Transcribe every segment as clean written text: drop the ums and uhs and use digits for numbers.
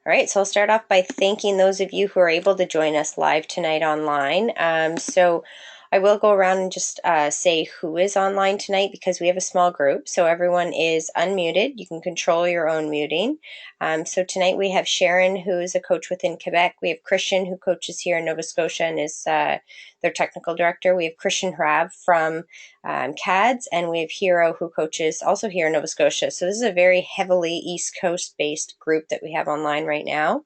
All right, so I'll start off by thanking those of you who are able to join us live tonight online. So I will go around and just say who is online tonight because we have a small group. So everyone is unmuted. You can control your own muting. So tonight we have Sharon, who is a coach within Quebec. We have Christian, who coaches here in Nova Scotia and is their technical director. We have Christian Hrab from CADS, and we have Hero, who coaches also here in Nova Scotia. So this is a very heavily East Coast based group that we have online right now.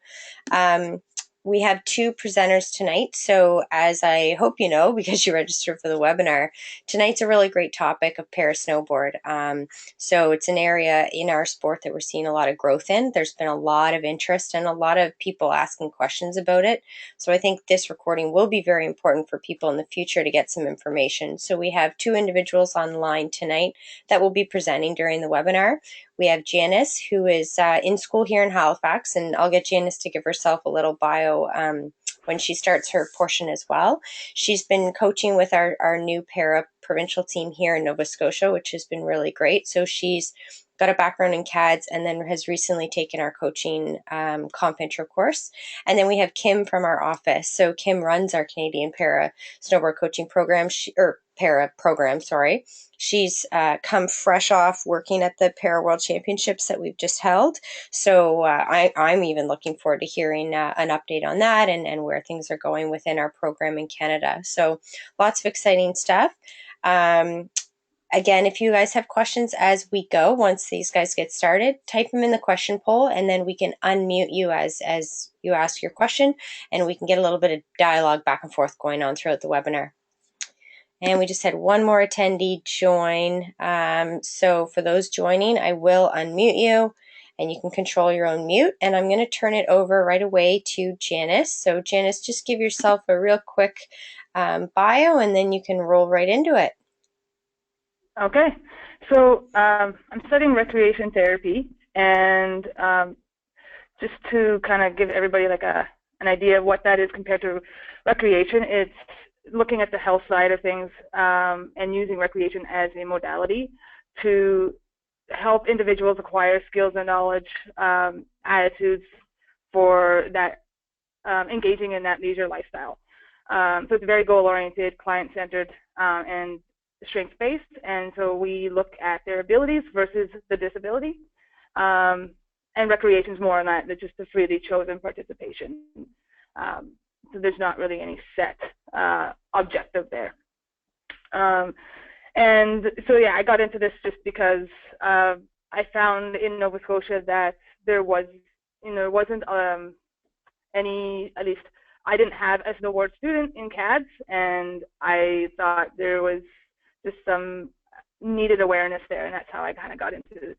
We have two presenters tonight. So as I hope you know, because you registered for the webinar, tonight's a really great topic of para-snowboard. So it's an area in our sport that we're seeing a lot of growth in. There's been a lot of interest and a lot of people asking questions about it. So I think this recording will be very important for people in the future to get some information. So we have two individuals online tonight that will be presenting during the webinar. We have Janice, who is in school here in Halifax, and I'll get Janice to give herself a little bio when she starts her portion as well. She's been coaching with our new para-provincial team here in Nova Scotia, which has been really great. So she's got a background in CADS and then has recently taken our coaching comp intro course. And then we have Kim from our office. So Kim runs our Canadian para snowboard coaching program, para program, sorry. She's come fresh off working at the Para World Championships that we've just held. So I'm even looking forward to hearing an update on that and where things are going within our program in Canada. So lots of exciting stuff. Again, if you guys have questions as we go, once these guys get started, type them in the question poll, and then we can unmute you as you ask your question, and we can get a little bit of dialogue back and forth going on throughout the webinar. And we just had one more attendee join. So for those joining, I will unmute you and you can control your own mute. And I'm going to turn it over right away to Janice. So Janice, just give yourself a real quick bio and then you can roll right into it. Okay. So I'm studying recreation therapy, and just to kind of give everybody like an idea of what that is compared to recreation, it's looking at the health side of things and using recreation as a modality to help individuals acquire skills and knowledge, attitudes for that engaging in that leisure lifestyle. So it's very goal-oriented, client-centered, and strength-based. And so we look at their abilities versus the disability. And recreation is more on that, just a freely chosen participation. So there's not really any set objective there. And so yeah, I got into this just because I found in Nova Scotia that there wasn't any, at least I didn't have a snowboard student in CADS, and I thought there was just some needed awareness there, and that's how I kind of got into this.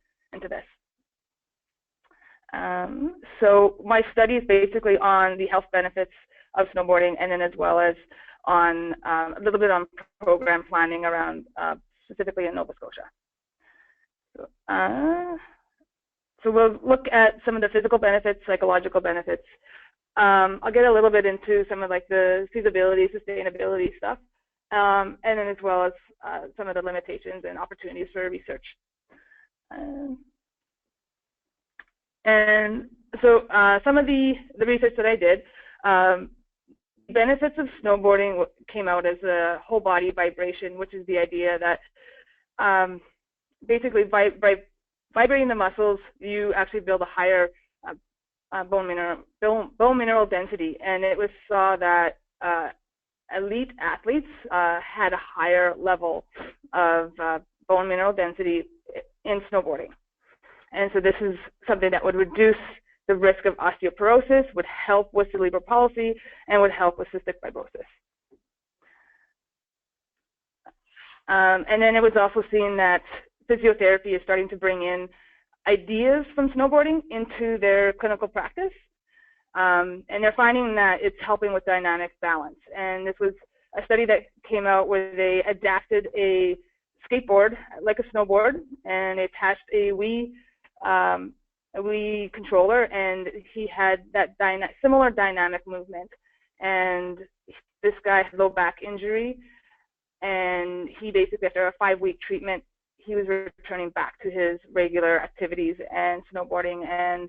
So my study is basically on the health benefits of snowboarding, and then as well as on a little bit on program planning around specifically in Nova Scotia. So we'll look at some of the physical benefits, psychological benefits. I'll get a little bit into some of like the feasibility, sustainability stuff, and then as well as some of the limitations and opportunities for research. And so some of the research that I did, benefits of snowboarding came out as a whole body vibration, which is the idea that basically vibrating the muscles, you actually build a higher bone mineral density. And it was saw that elite athletes had a higher level of bone mineral density in snowboarding. And so this is something that would reduce the risk of osteoporosis, would help with cerebral palsy, and would help with cystic fibrosis. And then it was also seen that physiotherapy is starting to bring in ideas from snowboarding into their clinical practice. And they're finding that it's helping with dynamic balance. And this was a study that came out where they adapted a skateboard like a snowboard, and they attached a Wii controller, and he had that similar dynamic movement. And this guy had low back injury, and he basically, after a 5-week treatment, he was returning back to his regular activities and snowboarding, and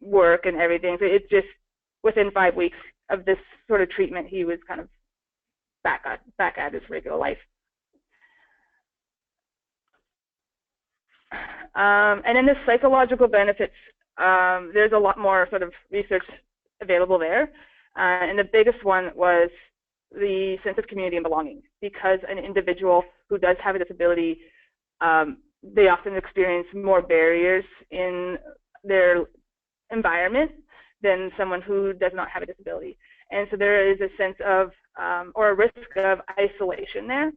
work and everything. So it's just within 5 weeks of this sort of treatment, he was kind of back at his regular life. And then the psychological benefits, there's a lot more sort of research available there. And the biggest one was the sense of community and belonging, because an individual who does have a disability, they often experience more barriers in their environment than someone who does not have a disability. And so there is a sense of, or a risk of isolation there.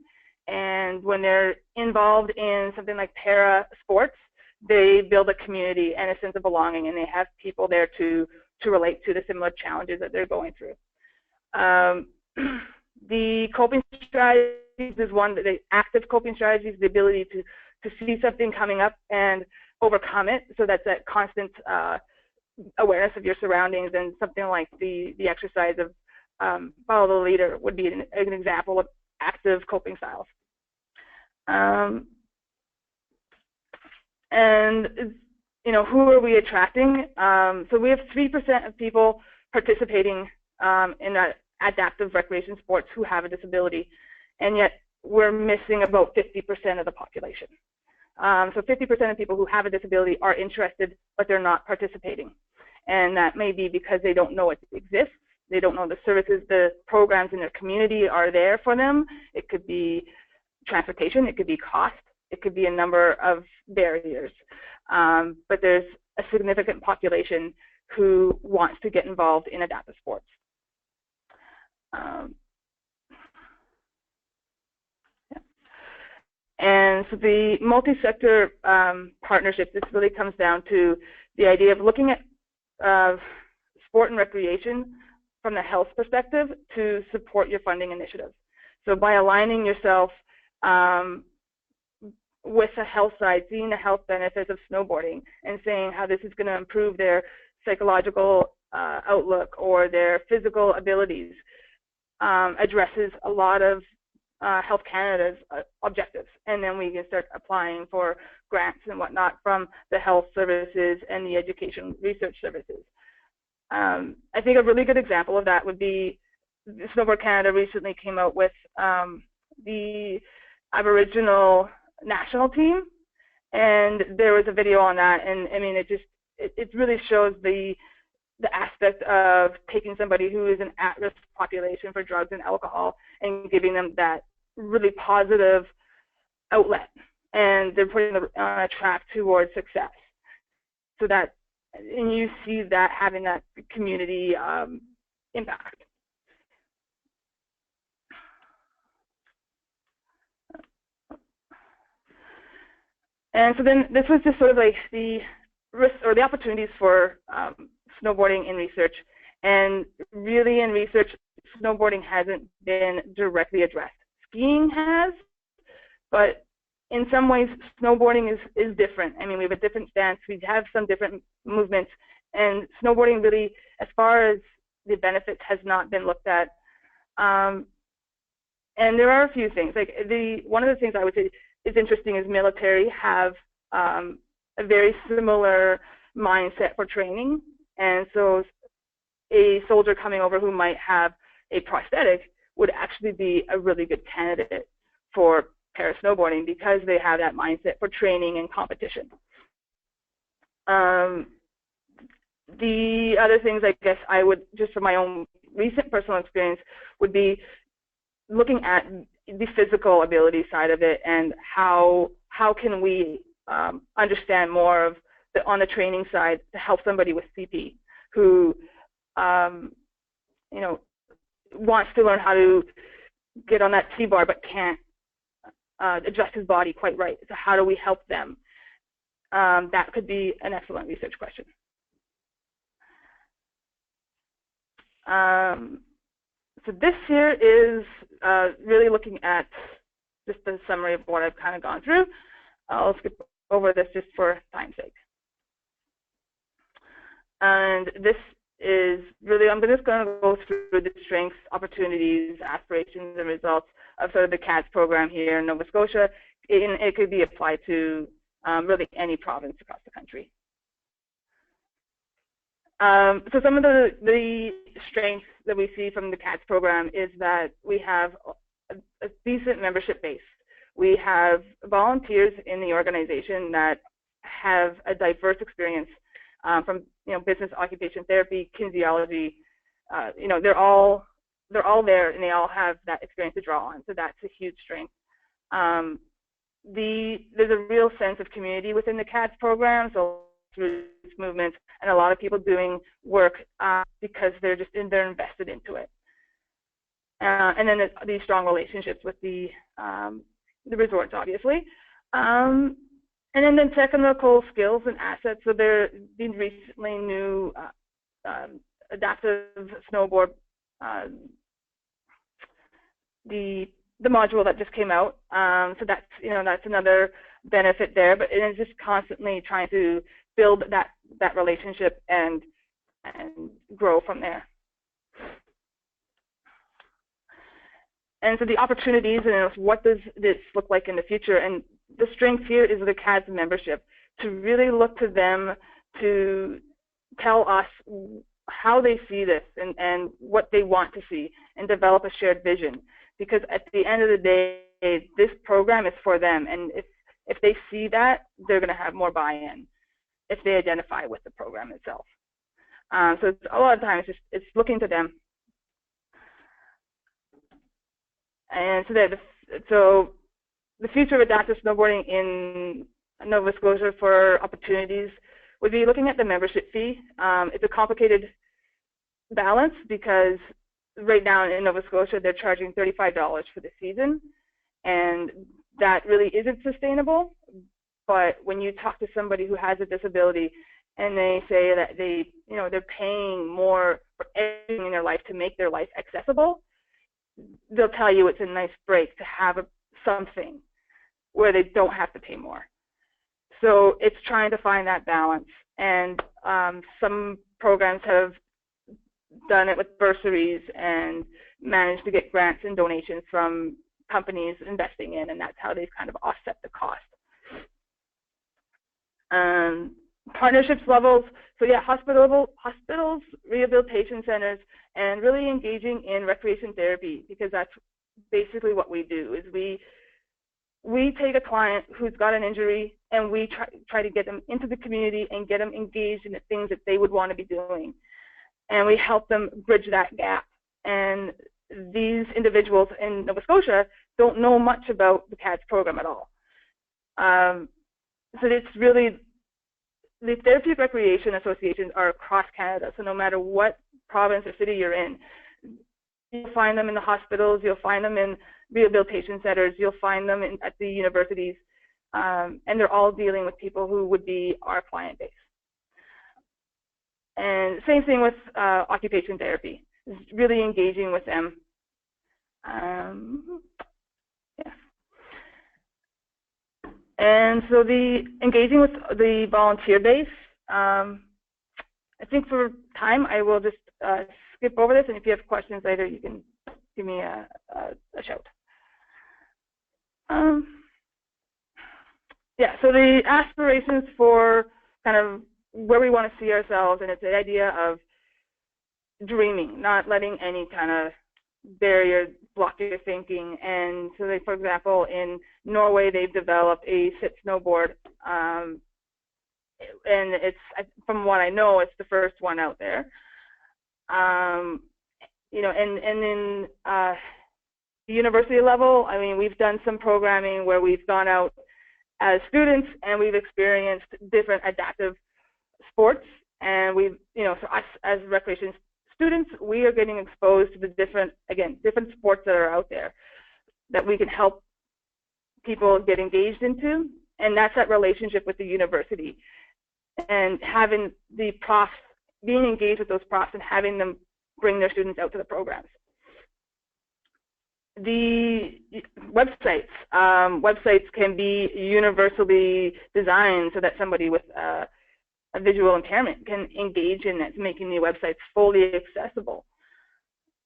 And when they're involved in something like para sports, they build a community and a sense of belonging, and they have people there to relate to the similar challenges that they're going through. The coping strategies is one, the active coping strategies, the ability to see something coming up and overcome it. So that's that constant awareness of your surroundings, and something like the exercise of follow the leader would be an example of active coping styles. And you know, who are we attracting? So we have 3% of people participating in adaptive recreation sports who have a disability, and yet we're missing about 50% of the population. So 50% of people who have a disability are interested, but they're not participating. And that may be because they don't know it exists. They don't know the services, the programs in their community are there for them. It could be transportation, it could be cost, it could be a number of barriers. But there's a significant population who wants to get involved in adaptive sports. And so the multi-sector partnerships, this really comes down to the idea of looking at sport and recreation from the health perspective to support your funding initiatives. So by aligning yourself with the health side, seeing the health benefits of snowboarding and saying how this is going to improve their psychological outlook or their physical abilities, addresses a lot of Health Canada's objectives. And then we can start applying for grants and whatnot from the health services and the education research services. I think a really good example of that would be Snowboard Canada recently came out with the Aboriginal national team, and there was a video on that, and I mean, it really shows the aspect of taking somebody who is an at-risk population for drugs and alcohol and giving them that really positive outlet, and they're putting them on a track towards success. So that, and you see that having that community impact. And so then this was just sort of like the risks or the opportunities for snowboarding in research. And really in research, snowboarding hasn't been directly addressed. Skiing has, but in some ways, snowboarding is different. I mean, we have a different stance. We have some different movements. And snowboarding really, as far as the benefits, has not been looked at. And there are a few things. Like one of the things I would say is interesting is military have a very similar mindset for training. And so a soldier coming over who might have a prosthetic would actually be a really good candidate for para-snowboarding because they have that mindset for training and competition. The other things, I guess, I would, just from my own recent personal experience, would be looking at the physical ability side of it and how can we understand more of on the training side to help somebody with CP who you know, wants to learn how to get on that T-bar but can't adjust his body quite right. So how do we help them? That could be an excellent research question. So this here is really looking at just a summary of what I've kind of gone through. I'll skip over this just for time's sake. And this is really, I'm just going to go through the strengths, opportunities, aspirations, and results of sort of the CADS program here in Nova Scotia. It could be applied to really any province across the country. So some of the strengths that we see from the CATS program is that we have a decent membership base. We have volunteers in the organization that have a diverse experience from business, occupation therapy, kinesiology. They're all there, and they all have that experience to draw on. So that's a huge strength. There's a real sense of community within the CATS program. So through this movement, and a lot of people doing work because they're invested into it. And then these strong relationships with the resorts, obviously. And then the technical skills and assets. So there been recently new adaptive snowboard, the module that just came out. So that's another benefit there. But it is just constantly trying to build that relationship and grow from there. And so the opportunities, and what does this look like in the future? And the strength here is the CADS membership, to really look to them to tell us how they see this and what they want to see, and develop a shared vision. Because at the end of the day, this program is for them. And if they see that, they're going to have more buy-in if they identify with the program itself. So it's, a lot of times it's looking to them. And so the future of adaptive snowboarding in Nova Scotia for opportunities would be looking at the membership fee. It's a complicated balance because right now in Nova Scotia they're charging $35 for the season, and that really isn't sustainable. But when you talk to somebody who has a disability and they say that they're paying more for everything in their life to make their life accessible, they'll tell you it's a nice break to have something where they don't have to pay more. So it's trying to find that balance. And some programs have done it with bursaries and managed to get grants and donations from companies investing in, and that's how they've kind of offset the cost. Partnerships levels, so yeah, hospitals, rehabilitation centers, and really engaging in recreation therapy, because that's basically what we do. Is we take a client who's got an injury and we try to get them into the community and get them engaged in the things that they would want to be doing, and we help them bridge that gap. And these individuals in Nova Scotia don't know much about the CADS program at all. So it's really, the therapeutic recreation associations are across Canada. So no matter what province or city you're in, you'll find them in the hospitals, you'll find them in rehabilitation centers, you'll find them at the universities, and they're all dealing with people who would be our client base. And same thing with occupation therapy, really engaging with them. Yeah. And so the engaging with the volunteer base, I think for time I will just skip over this, and if you have questions later, you can give me a shout. Yeah, so the aspirations for kind of where we want to see ourselves, and it's the idea of dreaming, not letting any kind of barrier block your thinking. And so like, for example, in Norway, they've developed a sit snowboard, and it's, from what I know, it's the first one out there. You know, and in the university level, I mean, we've done some programming where we've gone out as students and we've experienced different adaptive sports, and we've, you know, so us as recreation students, we are getting exposed to the different sports that are out there that we can help people get engaged into. And that's that relationship with the university, and having the profs, being engaged with those profs and having them bring their students out to the programs. The websites, websites can be universally designed so that somebody with a visual impairment can engage in it, making the websites fully accessible.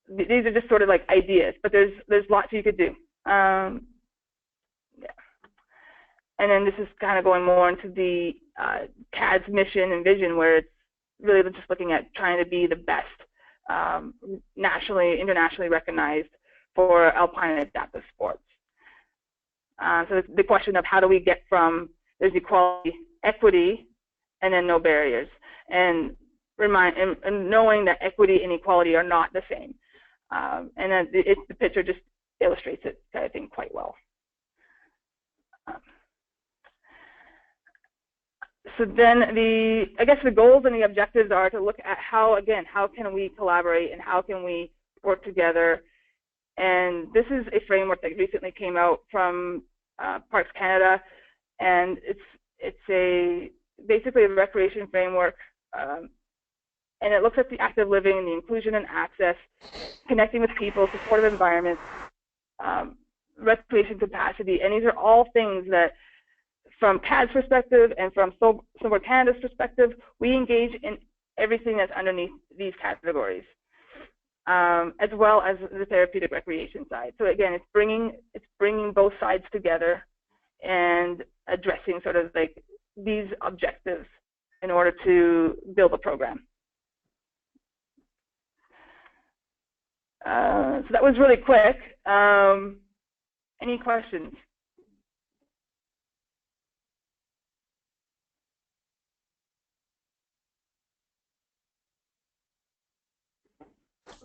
These are just sort of like ideas, but there's lots you could do. Yeah. And then this is kind of going more into the CADS mission and vision, where it's really just looking at trying to be the best nationally, internationally recognized for alpine adaptive sports. So the question of how do we get from there's equality, equity, and then no barriers, and knowing that equity and equality are not the same. And then the picture just illustrates it, I think, quite well. So then I guess the goals and the objectives are to look at how can we collaborate and how can we work together. And this is a framework that recently came out from Parks Canada, and it's basically a recreation framework, and it looks at the active living, the inclusion and access, connecting with people, supportive environments, recreation capacity, and these are all things that, from CAD's perspective and from Snowboard Canada's perspective, we engage in everything that's underneath these categories, as well as the therapeutic recreation side. So again, it's bringing both sides together and addressing sort of like these objectives in order to build a program. So that was really quick. Any questions?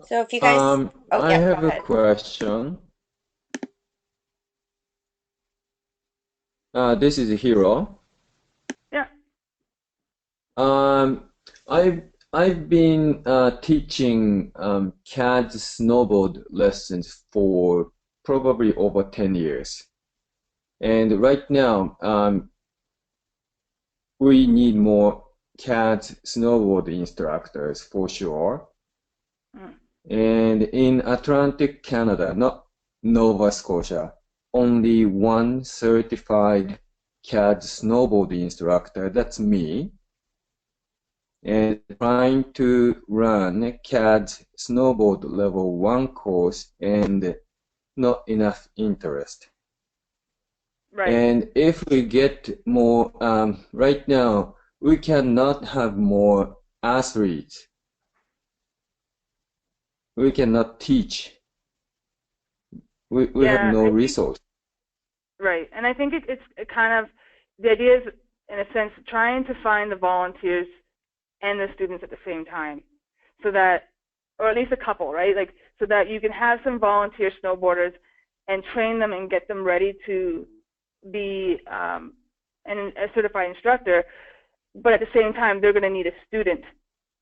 So if you guys, I yeah, have go a ahead. question. This is Hiro. Yeah. I've been teaching CAD snowboard lessons for probably over 10 years. And right now, we need more CAD snowboard instructors for sure. And in Atlantic Canada, not Nova Scotia, only one certified CAD snowboard instructor, that's me. And trying to run CAD snowboard level 1 course and not enough interest. Right. And if we get more, right now, we cannot have more athletes. We cannot teach. We have no resource. Right. And I think it's kind of, the idea is, in a sense, trying to find the volunteers and the students at the same time, so that, or at least a couple, right? Like, so that you can have some volunteer snowboarders and train them and get them ready to be a certified instructor, but at the same time, they're going to need a student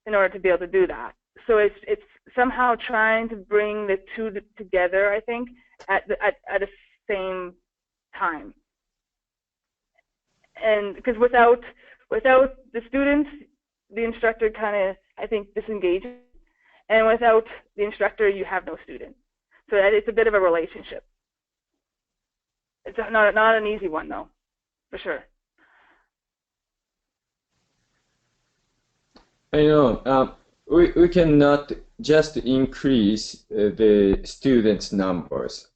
in order to be able to do that. So it's somehow trying to bring the two together, I think, at the same time. And because without the students, the instructor kind of, I think, disengages, and without the instructor, you have no student. So it's a bit of a relationship. It's not an easy one, though, for sure. I know. We cannot just increase the students' numbers.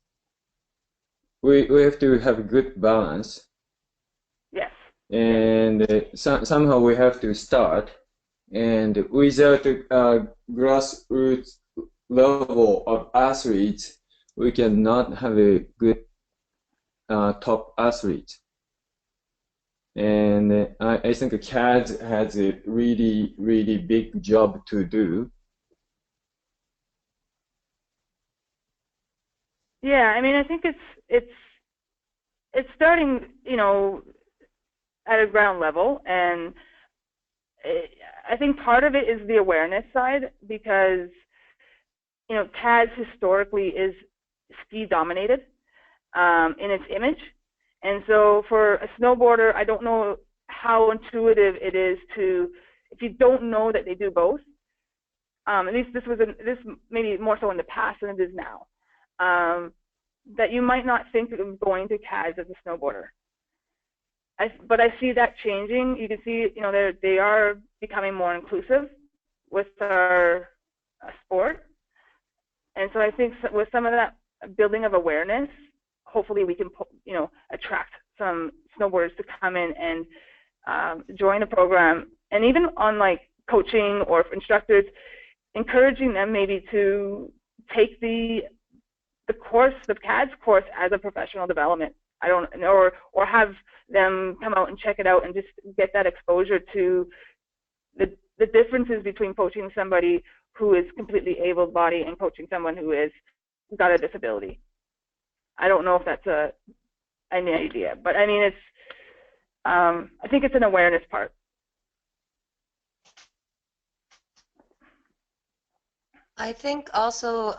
We have to have a good balance. Yes. And somehow we have to start. And without a grassroots level of athletes, we cannot have a good top athlete. And I think CAD has a really, really big job to do. Yeah, I mean, I think it's starting, at a ground level, and I think part of it is the awareness side, because CAD historically is ski dominated in its image. And so for a snowboarder, I don't know how intuitive it is if you don't know that they do both. At least this maybe more so in the past than it is now. That you might not think of going to CADs as a snowboarder. But I see that changing. You can see, they are becoming more inclusive with our sport. And so I think with some of that building of awareness, hopefully we can, attract some snowboarders to come in and join the program. And even on like coaching or instructors, encouraging them maybe to take the course, the CADS course, as a professional development. I don't know, or have them come out and check it out and just get that exposure to the differences between coaching somebody who is completely able-bodied and coaching someone who is got a disability. I don't know if that's an idea, but I mean, it's I think it's an awareness part. I think also,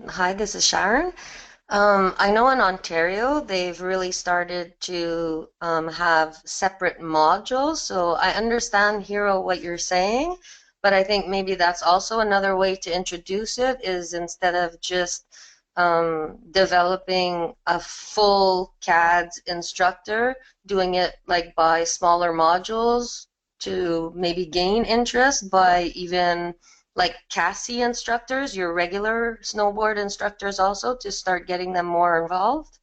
hi, this is Sharon. I know in Ontario, they've really started to have separate modules. So I understand, Hero, what you're saying, but I think maybe that's also another way to introduce it is instead of just developing a full CADS instructor, doing it like by smaller modules to maybe gain interest by even like CASI instructors, your regular snowboard instructors also, to start getting them more involved?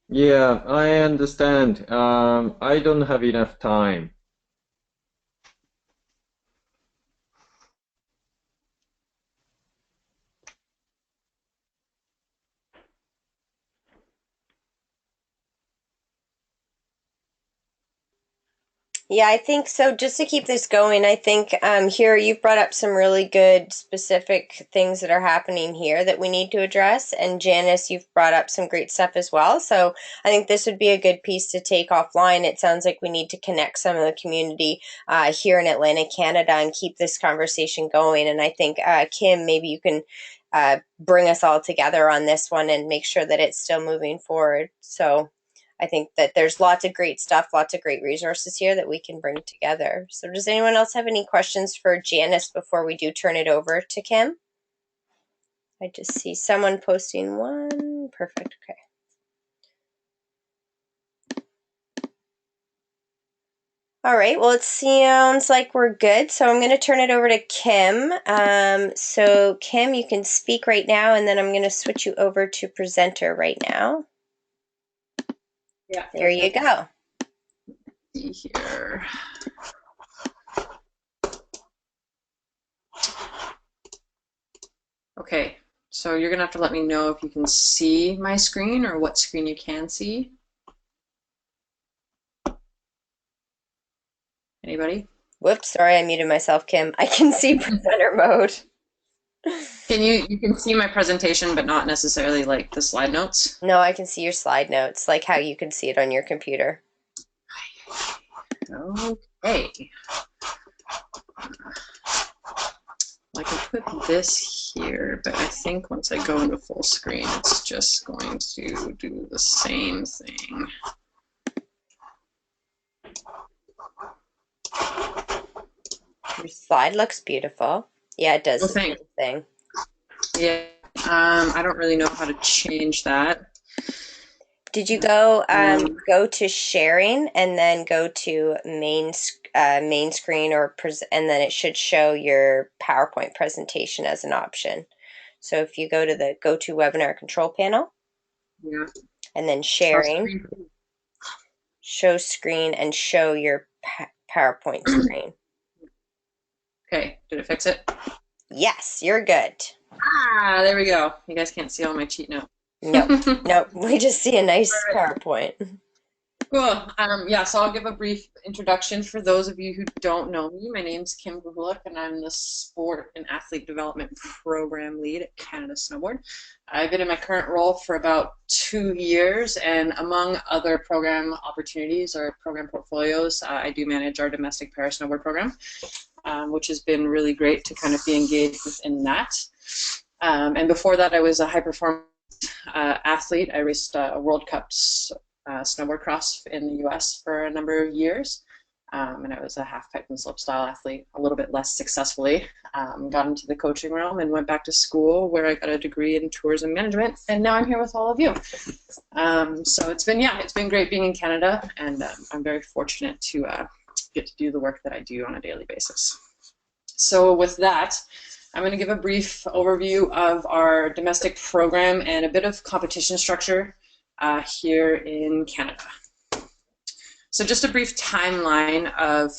Yeah, I understand. I don't have enough time. Yeah, I think so. Just to keep this going, I think here you've brought up some really good specific things that are happening here that we need to address. And Janice, you've brought up some great stuff as well. So I think this would be a good piece to take offline. It sounds like we need to connect some of the community here in Atlantic Canada and keep this conversation going. And I think, Kim, maybe you can bring us all together on this one and make sure that it's still moving forward. So I think that there's lots of great stuff, lots of great resources here that we can bring together. So does anyone else have any questions for Janice before we do turn it over to Kim? I just see someone posting one. Perfect. Okay. All right. Well, it sounds like we're good. So I'm going to turn it over to Kim. So Kim, you can speak right now, and then I'm going to switch you over to presenter right now. Yeah. There you go. See here. Okay, so you're gonna have to let me know if you can see my screen or what screen you can see. Anybody? Whoops, sorry, I muted myself, Kim. I can see presenter mode. You can see my presentation, but not necessarily like the slide notes? No, I can see your slide notes, like how you can see it on your computer. Okay. I can put this here, but I think once I go into full screen, it's just going to do the same thing. Your slide looks beautiful. Yeah, it does Well, the same thanks. thing. Yeah, I don't really know how to change that. Did you go go to sharing and then go to main screen and then it should show your PowerPoint presentation as an option. So if you go to the GoToWebinar control panel, Yeah. and then sharing, show screen and show your PowerPoint screen. Okay, did it fix it? Yes, you're good. Ah, there we go. You guys can't see all my cheat notes. Nope, we just see a nice PowerPoint. Cool. Yeah, so I'll give a brief introduction for those of you who don't know me. My name's Kim Gruhlik, and I'm the Sport and Athlete Development Program Lead at Canada Snowboard. I've been in my current role for about 2 years, and among other program opportunities or program portfolios, I do manage our domestic para snowboard program, which has been really great to kind of be engaged within that. And before that, I was a high-performance athlete. I raced a World Cups snowboard cross in the US for a number of years, and I was a half pipe and slopestyle athlete a little bit less successfully. Got into the coaching realm and went back to school where I got a degree in tourism management, and now I'm here with all of you. So it's been great being in Canada, and I'm very fortunate to get to do the work that I do on a daily basis. So with that, I'm going to give a brief overview of our domestic program and a bit of competition structure here in Canada. So just a brief timeline of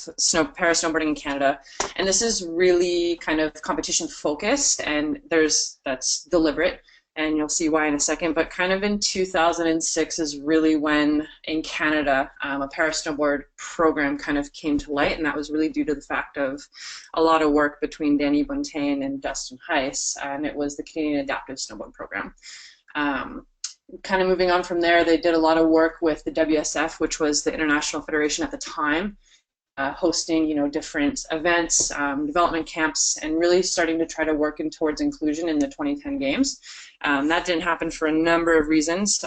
para snowboarding in Canada, and this is really kind of competition focused, and that's deliberate, and you'll see why in a second. But kind of in 2006 is really when in Canada a para snowboard program kind of came to light, and that was really due to the fact of a lot of work between Danny Bontain and Dustin Heiss, and it was the Canadian Adaptive Snowboard Program. Kind of moving on from there, they did a lot of work with the WSF, which was the international federation at the time, hosting, different events, development camps, and really starting to try to work towards inclusion in the 2010 games. That didn't happen for a number of reasons,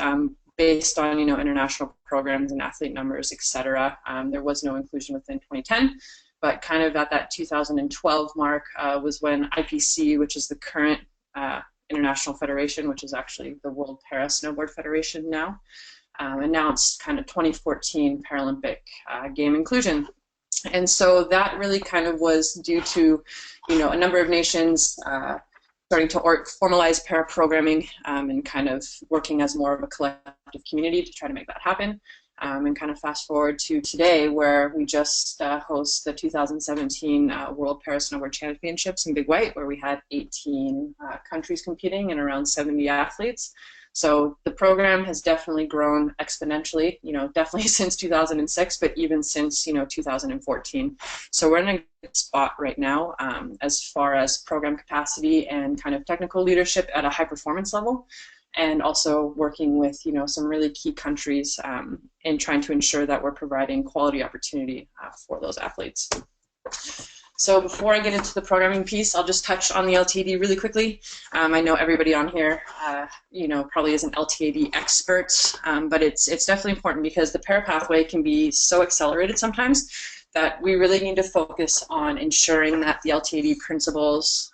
based on, international programs and athlete numbers, etc. There was no inclusion within 2010, but kind of at that 2012 mark was when IPC, which is the current International Federation, which is actually the World Para Snowboard Federation now, announced kind of 2014 Paralympic game inclusion. And so that really kind of was due to, a number of nations starting to formalize para programming and kind of working as more of a collective community to try to make that happen. And kind of fast forward to today, where we just host the 2017 World Para Snowboard Championships in Big White, where we had 18 countries competing and around 70 athletes. So the program has definitely grown exponentially, definitely since 2006, but even since, 2014. So we're in a good spot right now as far as program capacity and kind of technical leadership at a high performance level, and also working with, some really key countries in trying to ensure that we're providing quality opportunity for those athletes. So before I get into the programming piece, I'll just touch on the LTAD really quickly. I know everybody on here, probably is an LTAD expert, but it's definitely important because the para pathway can be so accelerated sometimes that we really need to focus on ensuring that the LTAD principles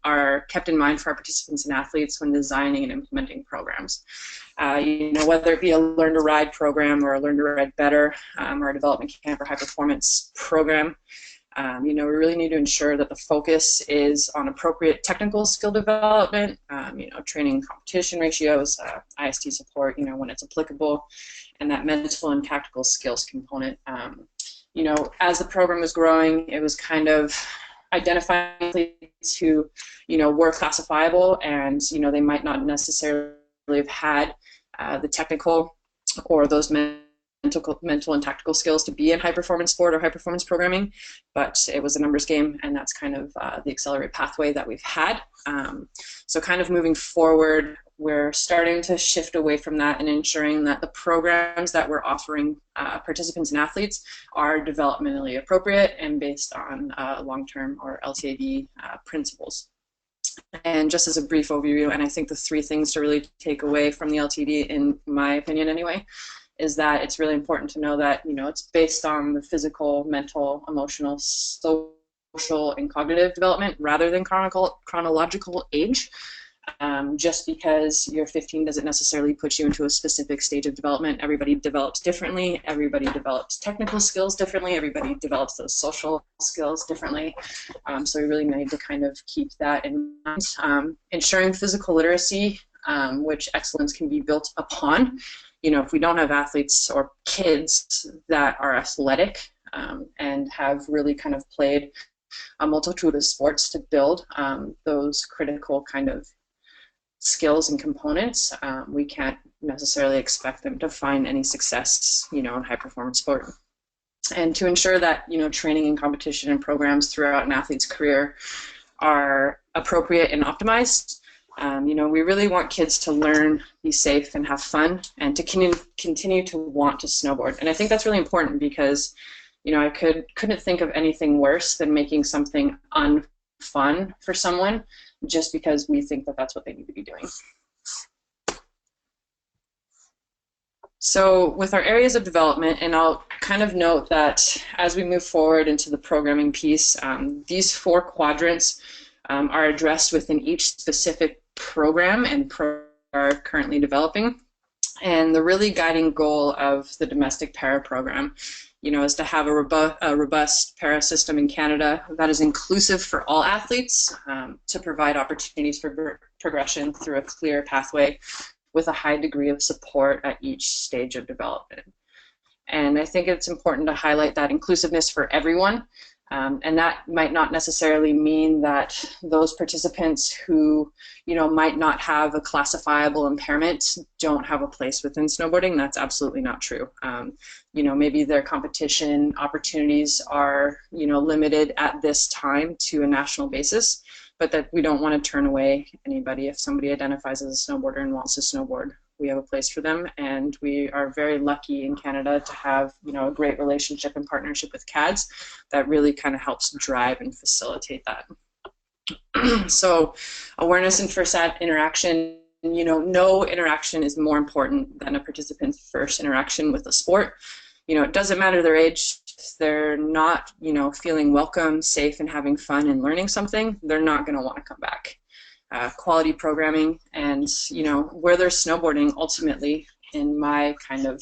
are kept in mind for our participants and athletes when designing and implementing programs. Whether it be a Learn to Ride program or a Learn to Ride Better or a development camp or high performance program, we really need to ensure that the focus is on appropriate technical skill development, training competition ratios, IST support, when it's applicable, and that mental and tactical skills component. As the program was growing, it was kind of identifying athletes who, were classifiable and, they might not necessarily have had the technical or those mental and tactical skills to be in high performance sport or high performance programming, but it was a numbers game, and that's kind of the accelerate pathway that we've had. So kind of moving forward, we're starting to shift away from that and ensuring that the programs that we're offering participants and athletes are developmentally appropriate and based on long-term or LTAD principles. And just as a brief overview, and I think the three things to really take away from the LTAD, in my opinion anyway, is that it's really important to know that, it's based on the physical, mental, emotional, social, and cognitive development rather than chronological age. Just because you're 15 doesn't necessarily put you into a specific stage of development. Everybody develops differently. Everybody develops technical skills differently. Everybody develops those social skills differently. So we really need to kind of keep that in mind. Ensuring physical literacy, which excellence can be built upon. If we don't have athletes or kids that are athletic and have really kind of played a multitude of sports to build those critical kind of skills and components, we can't necessarily expect them to find any success, in high performance sport. And to ensure that, training and competition and programs throughout an athlete's career are appropriate and optimized. We really want kids to learn, be safe, and have fun, and to continue to want to snowboard. And I think that's really important because, I couldn't think of anything worse than making something unfun for someone just because we think that that's what they need to be doing. So with our areas of development, and I'll kind of note that as we move forward into the programming piece, these 4 quadrants are addressed within each specific program and are currently developing. And the really guiding goal of the domestic para program, is to have a robust para system in Canada that is inclusive for all athletes, to provide opportunities for progression through a clear pathway with a high degree of support at each stage of development. And I think it's important to highlight that inclusiveness for everyone. And that might not necessarily mean that those participants who, might not have a classifiable impairment don't have a place within snowboarding. That's absolutely not true. Maybe their competition opportunities are, limited at this time to a national basis, but that we don't want to turn away anybody. If somebody identifies as a snowboarder and wants to snowboard, we have a place for them, and we are very lucky in Canada to have, a great relationship and partnership with CADS that really kind of helps drive and facilitate that. So awareness and first interaction, no interaction is more important than a participant's first interaction with a sport. It doesn't matter their age. If they're not, feeling welcome, safe, and having fun and learning something, they're not going to want to come back. Quality programming, and where there's snowboarding, ultimately, in my kind of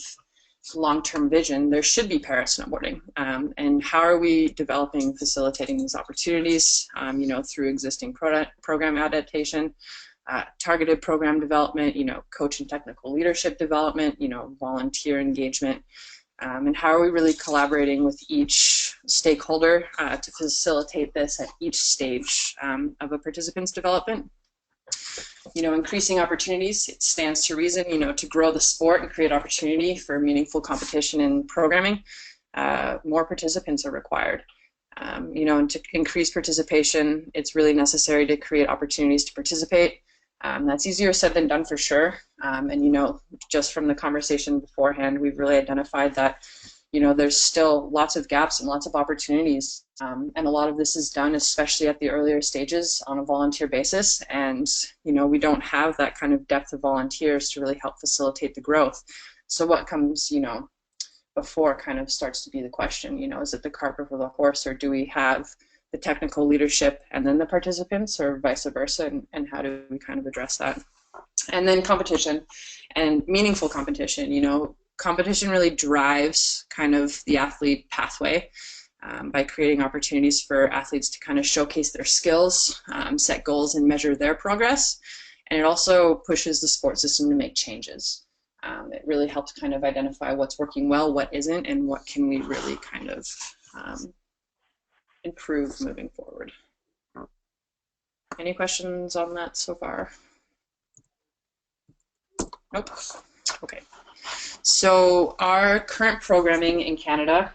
long-term vision, there should be para snowboarding. And how are we developing, facilitating these opportunities? Through existing program adaptation, targeted program development, coach and technical leadership development, volunteer engagement. And how are we really collaborating with each stakeholder to facilitate this at each stage of a participant's development? Increasing opportunities, it stands to reason, to grow the sport and create opportunity for meaningful competition and programming, more participants are required. And to increase participation, it's really necessary to create opportunities to participate. That's easier said than done for sure. And just from the conversation beforehand, we've really identified that, there's still lots of gaps and lots of opportunities. And a lot of this is done, especially at the earlier stages, on a volunteer basis. And, we don't have that kind of depth of volunteers to really help facilitate the growth. So what comes, before kind of starts to be the question, is it the cart before the horse, or do we have the technical leadership and then the participants, or vice versa, and how do we kind of address that? And then competition and meaningful competition. Competition really drives kind of the athlete pathway by creating opportunities for athletes to kind of showcase their skills, set goals, and measure their progress. And it also pushes the sport system to make changes. It really helps kind of identify what's working well, what isn't, and what can we really kind of improve moving forward. Any questions on that so far? Nope. Okay. So our current programming in Canada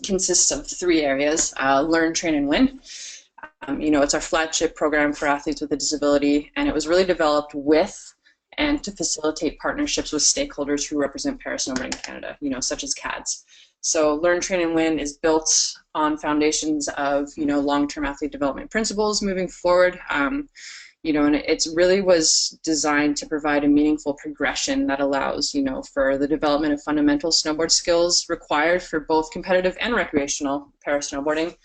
consists of 3 areas: Learn, Train, and Win. It's our flagship program for athletes with a disability, and it was really developed with and to facilitate partnerships with stakeholders who represent para snowboarding in Canada, such as CADS. So Learn, Train, and Win is built on foundations of, long-term athlete development principles moving forward. And it really was designed to provide a meaningful progression that allows, for the development of fundamental snowboard skills required for both competitive and recreational para snowboarding.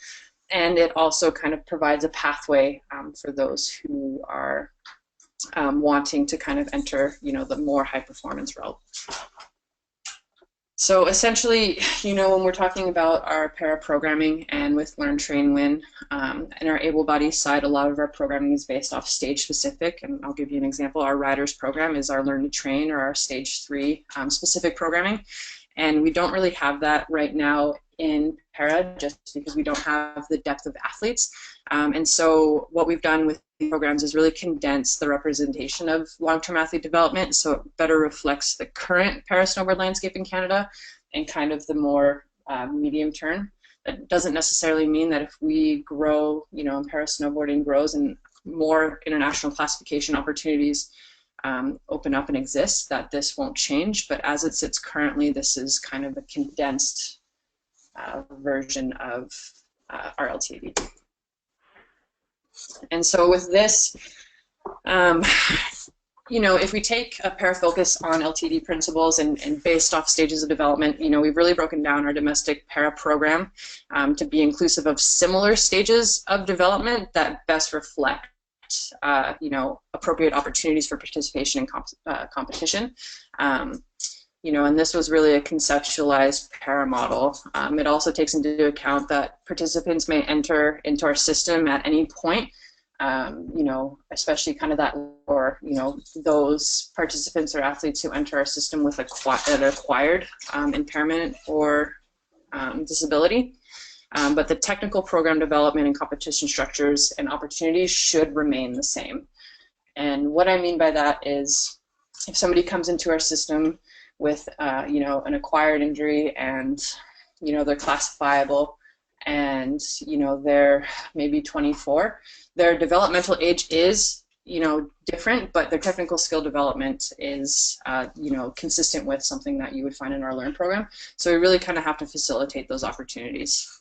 And it also kind of provides a pathway for those who are wanting to kind of enter, the more high-performance route. So essentially, when we're talking about our para programming and with Learn, Train, Win, and our able-bodied side, a lot of our programming is based off stage-specific, and I'll give you an example. Our Riders program is our Learn to Train, or our Stage 3 specific programming, and we don't really have that right now in para just because we don't have the depth of athletes. And so what we've done with the programs is really condense the representation of long-term athlete development so it better reflects the current para snowboard landscape in Canada and kind of the more medium term. That doesn't necessarily mean that if we grow, and para snowboarding grows and more international classification opportunities open up and exist, that this won't change. But as it sits currently, this is kind of a condensed version of our LTD. And so with this, if we take a para focus on LTD principles and based off stages of development, we've really broken down our domestic para program to be inclusive of similar stages of development that best reflect, appropriate opportunities for participation in competition. And this was really a conceptualized para model. It also takes into account that participants may enter into our system at any point especially kind of that, or, those participants or athletes who enter our system with an acquired impairment or disability. But the technical program development and competition structures and opportunities should remain the same. And what I mean by that is, if somebody comes into our system with, an acquired injury, and, they're classifiable, and, they're maybe 24, their developmental age is, different, but their technical skill development is, consistent with something that you would find in our Learn program. So we really kind of have to facilitate those opportunities.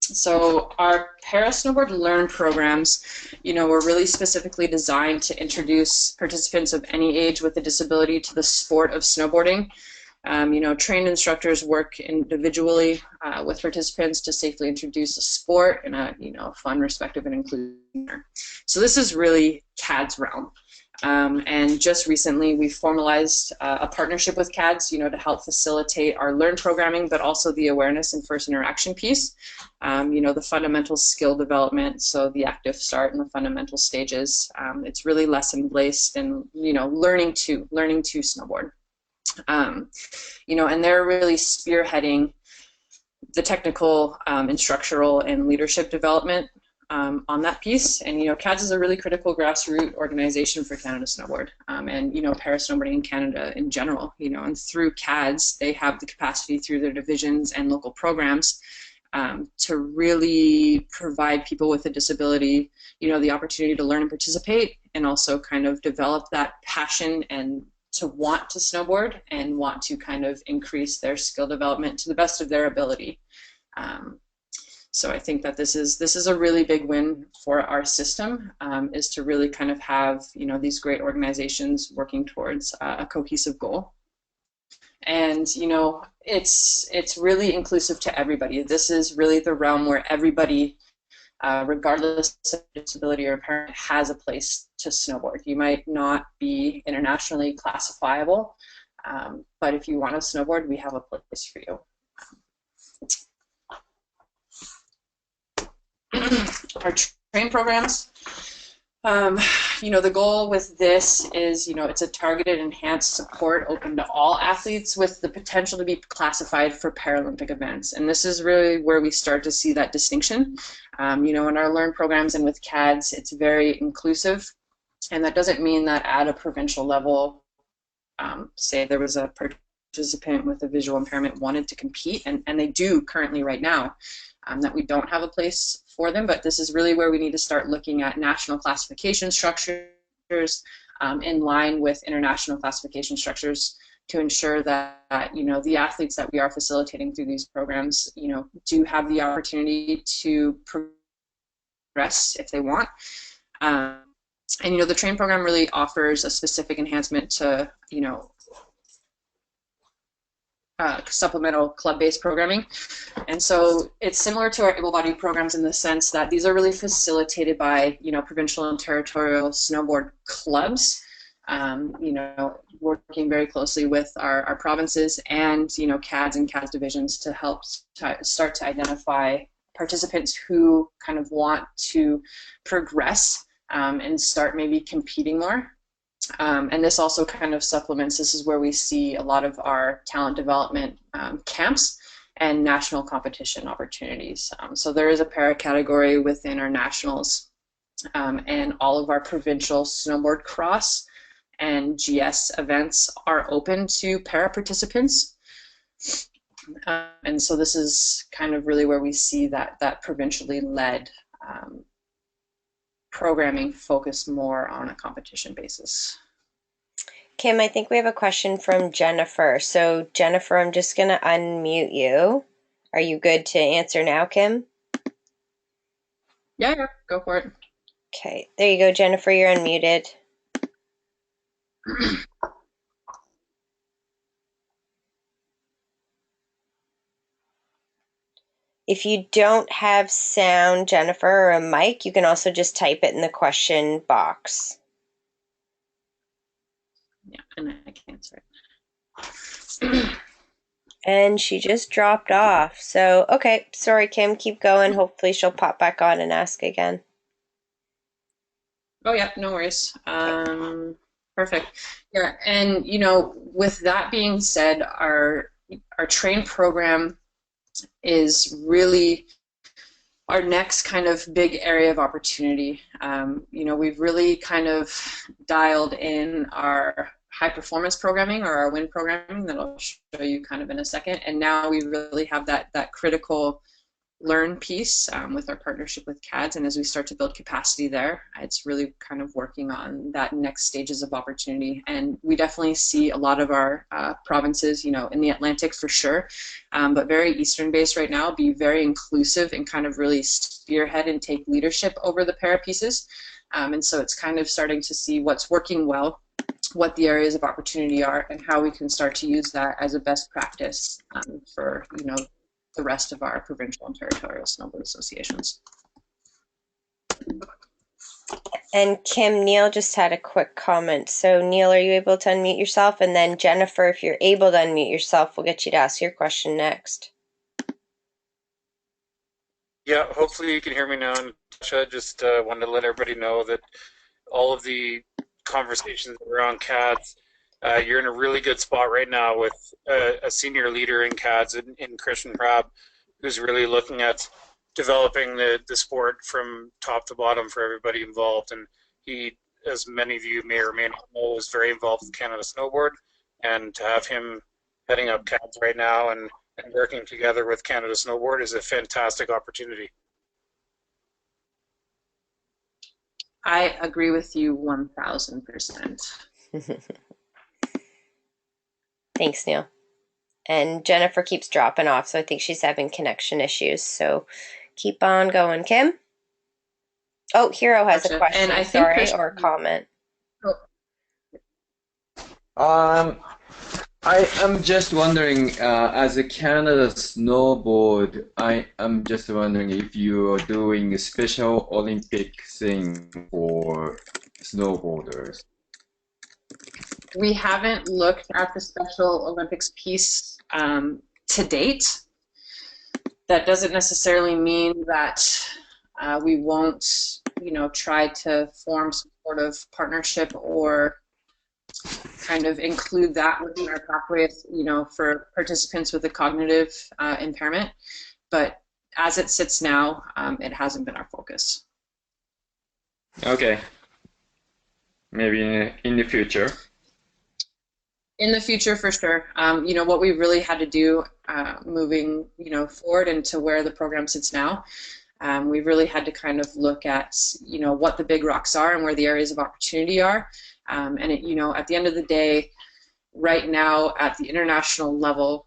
So our Para-Snowboard Learn programs, were really specifically designed to introduce participants of any age with a disability to the sport of snowboarding. Trained instructors work individually with participants to safely introduce a sport in a fun, respectful, and inclusive manner. So this is really CAD's realm. And just recently we formalized a partnership with CADS, to help facilitate our Learn programming, but also the awareness and first interaction piece. The fundamental skill development, so the active start and the fundamental stages. It's really lesson based and learning to snowboard. And they're really spearheading the technical, instructional, and leadership development on that piece. And CADS is a really critical grassroots organization for Canada Snowboard, and para-snowboarding in Canada in general. And through CADS, they have the capacity through their divisions and local programs to really provide people with a disability, the opportunity to learn and participate, and also kind of develop that passion and to want to snowboard and want to kind of increase their skill development to the best of their ability. So I think that this is a really big win for our system, is to really kind of have these great organizations working towards a cohesive goal. And it's really inclusive to everybody. This is really the realm where everybody, regardless of disability or impairment, has a place to snowboard. You might not be internationally classifiable, but if you want to snowboard, we have a place for you. Our train programs, the goal with this is, it's a targeted, enhanced support open to all athletes with the potential to be classified for Paralympic events. And this is really where we start to see that distinction. In our Learn programs and with CADS, it's very inclusive. And that doesn't mean that at a provincial level, say there was a participant with a visual impairment wanted to compete, and they do currently right now, that we don't have a place for them. But this is really where we need to start looking at national classification structures in line with international classification structures to ensure that the athletes that we are facilitating through these programs do have the opportunity to progress if they want. And the train program really offers a specific enhancement to supplemental club-based programming. And so it's similar to our able-bodied programs in the sense that these are really facilitated by provincial and territorial snowboard clubs, working very closely with our provinces and CADS and CADS divisions to help start to identify participants who kind of want to progress and start maybe competing more. And this also kind of supplements, this is where we see a lot of our talent development camps and national competition opportunities. So there is a para category within our nationals, and all of our provincial snowboard cross and GS events are open to para participants. And so this is kind of really where we see that provincially led programming focused more on a competition basis. Kim, I think we have a question from Jennifer. So Jennifer, I'm just going to unmute you. Are you good to answer now, Kim? Yeah, go for it. Okay, there you go, Jennifer, you're unmuted. If you don't have sound, Jennifer, or a mic, you can also just type it in the question box. Yeah, and I can answer it. And she just dropped off. So, okay, sorry, Kim, keep going. Hopefully she'll pop back on and ask again. Oh yeah, no worries. Okay. Perfect. Yeah, and with that being said, our train program is really our next kind of big area of opportunity. We've really kind of dialed in our high performance programming or our WIN programming that I'll show you kind of in a second. And now we really have that critical learn piece with our partnership with CADS, and as we start to build capacity there, it's really kind of working on that next stages of opportunity. And we definitely see a lot of our provinces, in the Atlantic for sure, but very Eastern based right now, be very inclusive and kind of really spearhead and take leadership over the para pieces. And so it's kind of starting to see what's working well, what the areas of opportunity are, and how we can start to use that as a best practice for the rest of our provincial and territorial snowboard associations. And Kim, Neil just had a quick comment. So Neil, are you able to unmute yourself? And then Jennifer, if you're able to unmute yourself, we'll get you to ask your question next. Yeah, hopefully you can hear me now. And Tasha, just wanted to let everybody know that all of the conversations around CADS, you're in a really good spot right now with a senior leader in CADS in Christian Prab, who's really looking at developing the sport from top to bottom for everybody involved. And he, as many of you may or may not know, is very involved with Canada Snowboard. And to have him heading up CADS right now and working together with Canada Snowboard is a fantastic opportunity. I agree with you 1000%. Thanks, Neil. And Jennifer keeps dropping off, so I think she's having connection issues. So keep on going, Kim. Oh, Hero has a question, and sorry, or a comment. I am just wondering, as a Canada Snowboard, I am just wondering if you are doing a special Olympic thing for snowboarders. We haven't looked at the Special Olympics piece to date. That doesn't necessarily mean that we won't, try to form some sort of partnership or kind of include that within our pathways, for participants with a cognitive impairment. But as it sits now, it hasn't been our focus. Okay. Maybe in the future. In the future, for sure. What we really had to do moving, forward into where the program sits now, we really had to kind of look at, what the big rocks are and where the areas of opportunity are. And at the end of the day, right now at the international level,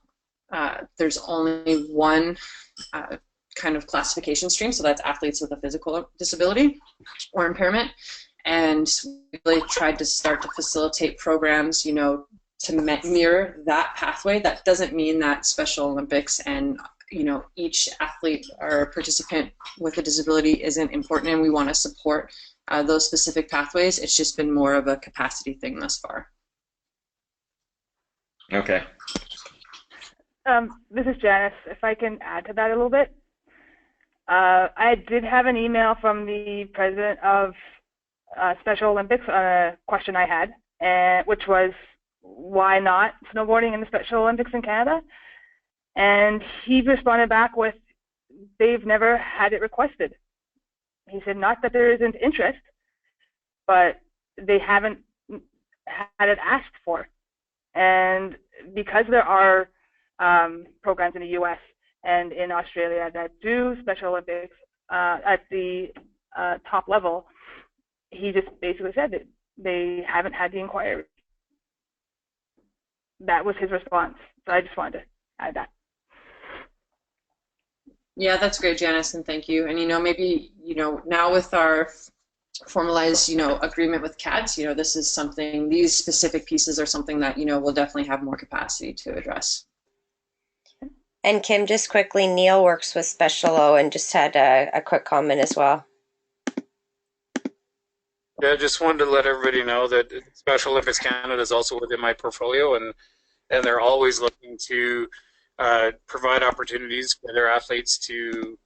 there's only one kind of classification stream, so that's athletes with a physical disability or impairment. And we really tried to start to facilitate programs, to mirror that pathway. That doesn't mean that Special Olympics and each athlete or participant with a disability isn't important, and we want to support those specific pathways. It's just been more of a capacity thing thus far. Okay. This is Janice. If I can add to that a little bit. I did have an email from the president of Special Olympics on a question I had, which was, why not snowboarding in the Special Olympics in Canada? And he responded back with, they've never had it requested. He said, not that there isn't interest, but they haven't had it asked for. And because there are programs in the US and in Australia that do Special Olympics at the top level, he just basically said that they haven't had the inquiry. That was his response. So I just wanted to add that. Yeah, that's great, Janice, and thank you. And maybe now with our formalized agreement with CADS, this is something, these specific pieces are something that we'll definitely have more capacity to address. And Kim, just quickly, Neil works with Special O and just had a quick comment as well. Yeah, I just wanted to let everybody know that Special Olympics Canada is also within my portfolio, and they're always looking to provide opportunities for their athletes to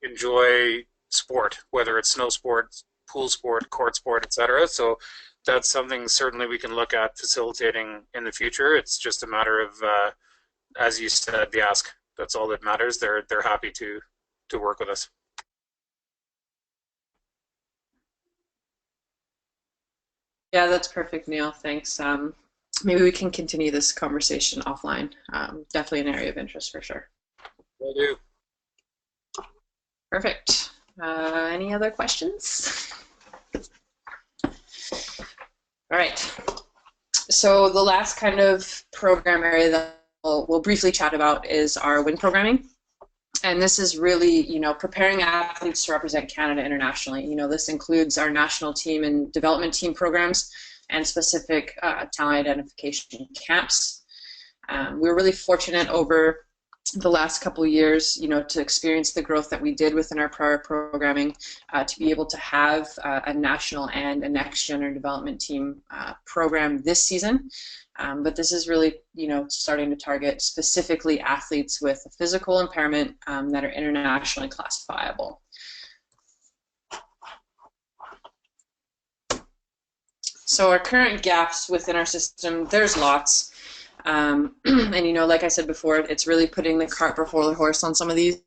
enjoy sport, whether it's snow sport, pool sport, court sport, etc. So that's something certainly we can look at facilitating in the future. It's just a matter of, as you said, the ask. That's all that matters. They're happy to work with us. Yeah, that's perfect, Neil. Thanks. Maybe we can continue this conversation offline. Definitely an area of interest for sure. Will do. Perfect. Any other questions? All right. So the last kind of program area that we'll briefly chat about is our WIN programming. And this is really, preparing athletes to represent Canada internationally. This includes our national team and development team programs and specific talent identification camps. We were really fortunate over the last couple of years, to experience the growth that we did within our prior programming, to be able to have a national and a next gender development team program this season. But this is really, starting to target specifically athletes with a physical impairment that are internationally classifiable. So our current gaps within our system, there's lots. And, like I said before, it's really putting the cart before the horse on some of these,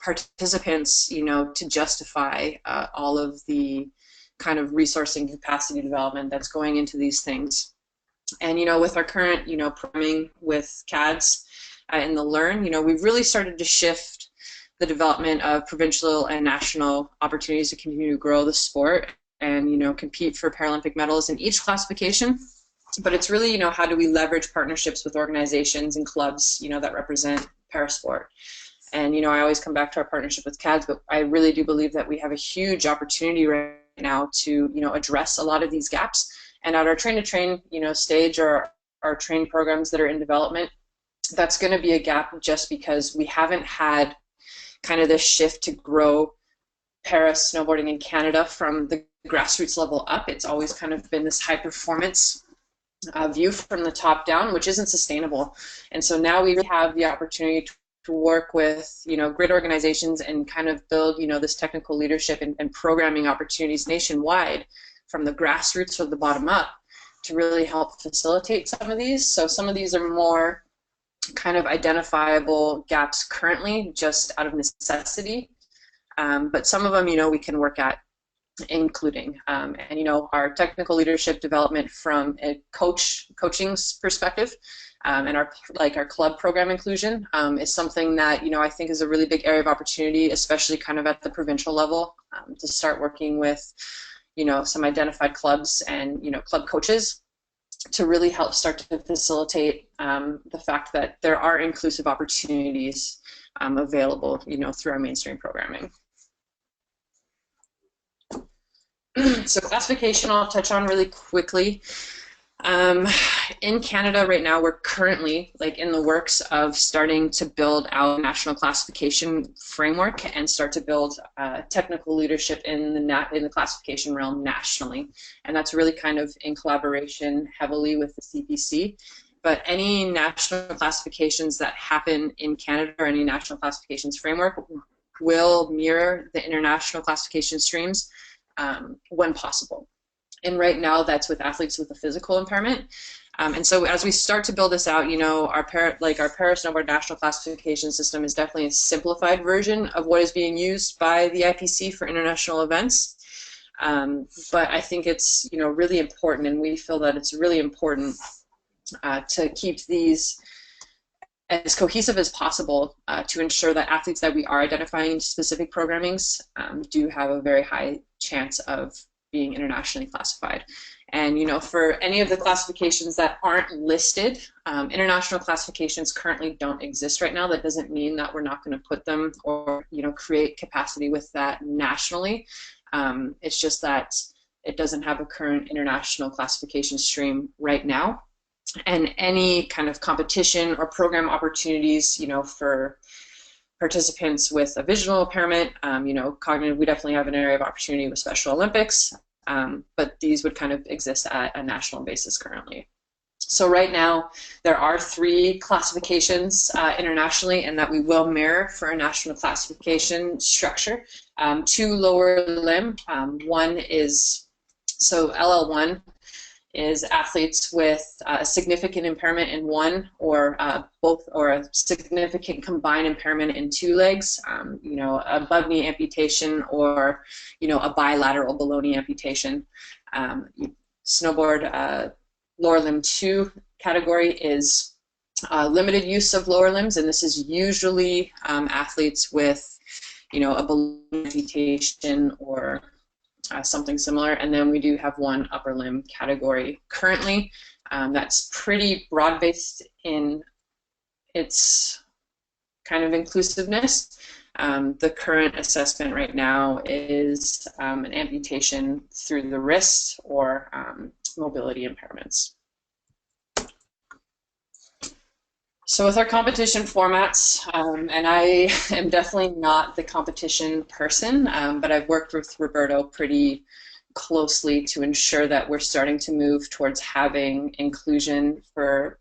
participants, to justify all of the kind of resourcing capacity development that's going into these things. And, with our current, programming with CADS in the Learn, we've really started to shift the development of provincial and national opportunities to continue to grow the sport and, compete for Paralympic medals in each classification. But it's really, how do we leverage partnerships with organizations and clubs, that represent parasport. And, I always come back to our partnership with CADS, but I really do believe that we have a huge opportunity right now to, address a lot of these gaps. And at our train-to-train, stage, or our train programs that are in development, that's going to be a gap just because we haven't had kind of this shift to grow para snowboarding in Canada from the grassroots level up. It's always kind of been this high performance view from the top down, which isn't sustainable. And so now we have the opportunity to work with, great organizations and kind of build, this technical leadership and programming opportunities nationwide from the grassroots or the bottom up to really help facilitate some of these. So some of these are more kind of identifiable gaps currently just out of necessity, but some of them, we can work at including. And, our technical leadership development from a coaching's perspective, and our club program inclusion is something that, I think is a really big area of opportunity, especially kind of at the provincial level, to start working with, some identified clubs and, club coaches to really help start to facilitate the fact that there are inclusive opportunities available, through our mainstream programming. So classification, I'll touch on really quickly. In Canada right now, we're currently in the works of starting to build out a national classification framework and start to build technical leadership in the classification realm nationally, and that's really kind of in collaboration heavily with the CPC. But any national classifications that happen in Canada or any national classifications framework will mirror the international classification streams when possible. And right now, that's with athletes with a physical impairment. And so as we start to build this out, our para snowboard national classification system is definitely a simplified version of what is being used by the IPC for international events. But I think it's, really important, and we feel that it's really important to keep these as cohesive as possible to ensure that athletes that we are identifying in specific programmings do have a very high chance of being internationally classified. And for any of the classifications that aren't listed, international classifications currently don't exist right now. That doesn't mean that we're not going to put them or create capacity with that nationally. It's just that it doesn't have a current international classification stream right now. And any kind of competition or program opportunities, for participants with a visual impairment, cognitive, we definitely have an area of opportunity with Special Olympics. but these would kind of exist at a national basis currently. So right now, there are 3 classifications internationally, and that we will mirror for a national classification structure. 2 lower limb. One is, so LL1 is athletes with a significant impairment in one or both, or a significant combined impairment in 2 legs, you know, above knee amputation, or, you know, a bilateral below knee amputation. Snowboard lower limb 2 category is limited use of lower limbs, and this is usually athletes with, you know, a below knee amputation or something similar. And then we do have 1 upper limb category currently that's pretty broad-based in its kind of inclusiveness. The current assessment right now is an amputation through the wrist or mobility impairments. So with our competition formats, and I am definitely not the competition person, but I've worked with Roberto pretty closely to ensure that we're starting to move towards having inclusion for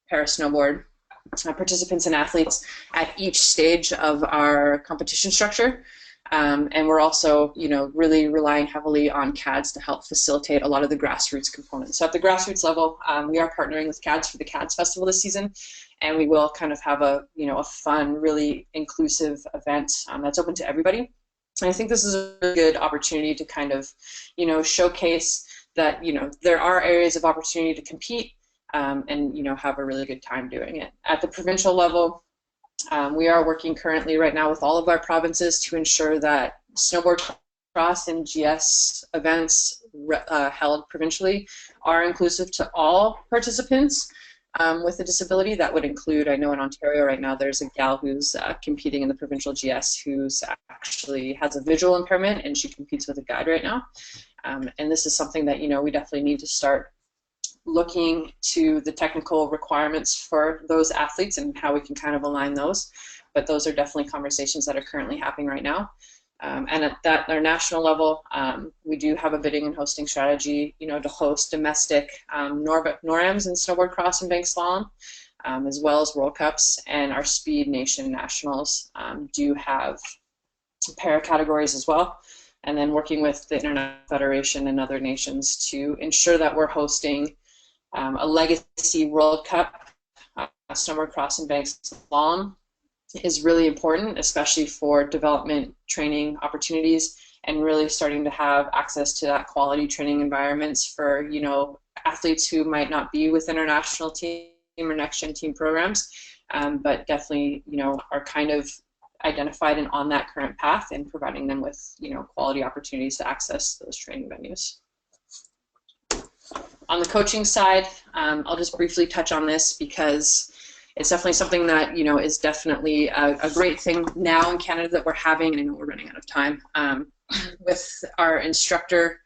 para-snowboard participants and athletes at each stage of our competition structure. And we're also, you know, really relying heavily on CADS to help facilitate a lot of the grassroots components. So at the grassroots level, we are partnering with CADS for the CADS Festival this season, and we will kind of have a, you know, a fun, really inclusive event that's open to everybody. And I think this is a really good opportunity to kind of, you know, showcase that, you know, there are areas of opportunity to compete and, you know, have a really good time doing it. At the provincial level, we are working currently right now with all of our provinces to ensure that snowboard cross and GS events held provincially are inclusive to all participants with a disability. That would include, I know in Ontario right now, there's a gal who's competing in the provincial GS who's actually has a visual impairment, and she competes with a guide right now. And this is something that, you know, we definitely need to start looking to the technical requirements for those athletes and how we can kind of align those. But those are definitely conversations that are currently happening right now. And at our national level, we do have a bidding and hosting strategy, you know, to host domestic NORAMs in snowboard cross and bank slalom, as well as World Cups. And our Speed Nation Nationals do have para categories as well. And then working with the International Federation and other nations to ensure that we're hosting a legacy World Cup, snowboard cross and bank slalom is really important, especially for development training opportunities and really starting to have access to that quality training environments for, you know, athletes who might not be with international team or next gen team programs, but definitely, you know, are kind of identified and on that current path, and providing them with, you know, quality opportunities to access those training venues. On the coaching side, I'll just briefly touch on this because it's definitely something that, you know, is definitely a great thing now in Canada that we're having, and I know we're running out of time, with our instructor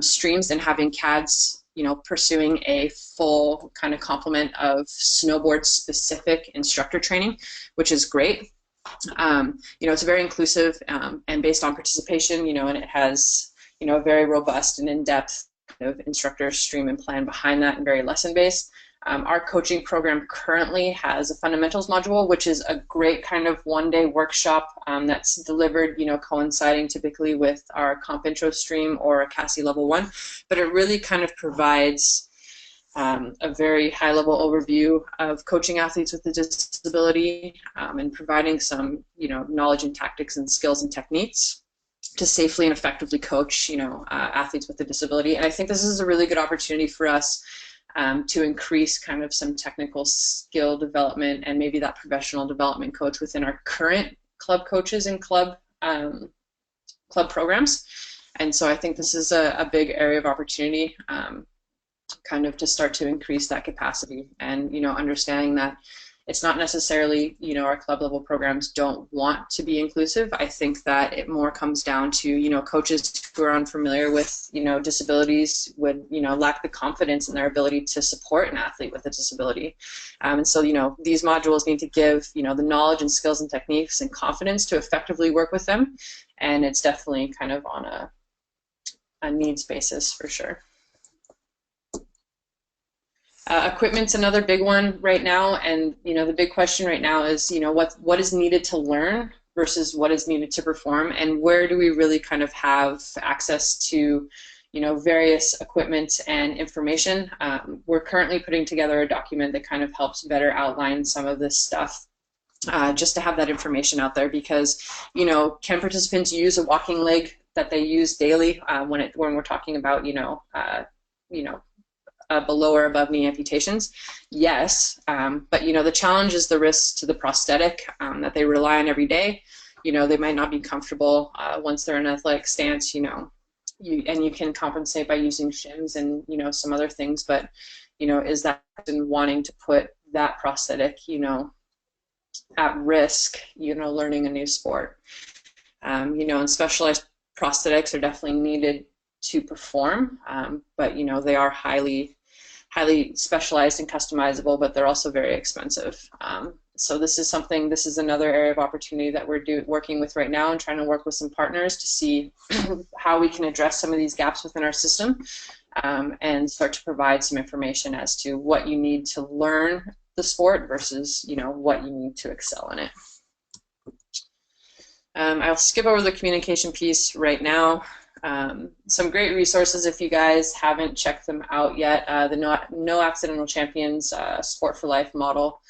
streams and having CADS, you know, pursuing a full kind of complement of snowboard specific instructor training, which is great. You know, it's very inclusive and based on participation, you know, and it has, you know, a very robust and in-depth kind of instructor stream and plan behind that, and very lesson-based. Our coaching program currently has a fundamentals module, which is a great kind of one-day workshop that's delivered, you know, coinciding typically with our comp intro stream or a CASI level 1, but it really kind of provides a very high-level overview of coaching athletes with a disability and providing some, you know, knowledge and tactics and skills and techniques to safely and effectively coach, you know, athletes with a disability. And I think this is a really good opportunity for us to increase kind of some technical skill development and maybe that professional development coach within our current club coaches and club programs. And so I think this is a big area of opportunity kind of to start to increase that capacity, and, you know, understanding that it's not necessarily, you know, our club level programs don't want to be inclusive. I think that it more comes down to, you know, coaches who are unfamiliar with, you know, disabilities would, you know, lack the confidence in their ability to support an athlete with a disability. And so, you know, these modules need to give, you know, the knowledge and skills and techniques and confidence to effectively work with them. And it's definitely kind of on a needs basis for sure. Equipment's another big one right now, and the big question right now is what is needed to learn versus what is needed to perform, and where do we really kind of have access to various equipment and information. We're currently putting together a document that kind of helps better outline some of this stuff, just to have that information out there, because can participants use a walking leg that they use daily when we're talking about below or above knee amputations? Yes, but the challenge is the risk to the prosthetic that they rely on every day. They might not be comfortable once they're in an athletic stance. And you can compensate by using shims and some other things, but is that person wanting to put that prosthetic at risk learning a new sport? And specialized prosthetics are definitely needed to perform, but they are highly specialized and customizable, but they're also very expensive. So this is another area of opportunity that we're working with right now, and trying to work with some partners to see how we can address some of these gaps within our system, and start to provide some information as to what you need to learn the sport versus what you need to excel in it. I'll skip over the communication piece right now. Some great resources if you guys haven't checked them out yet. The No Accidental Champions Sport for Life model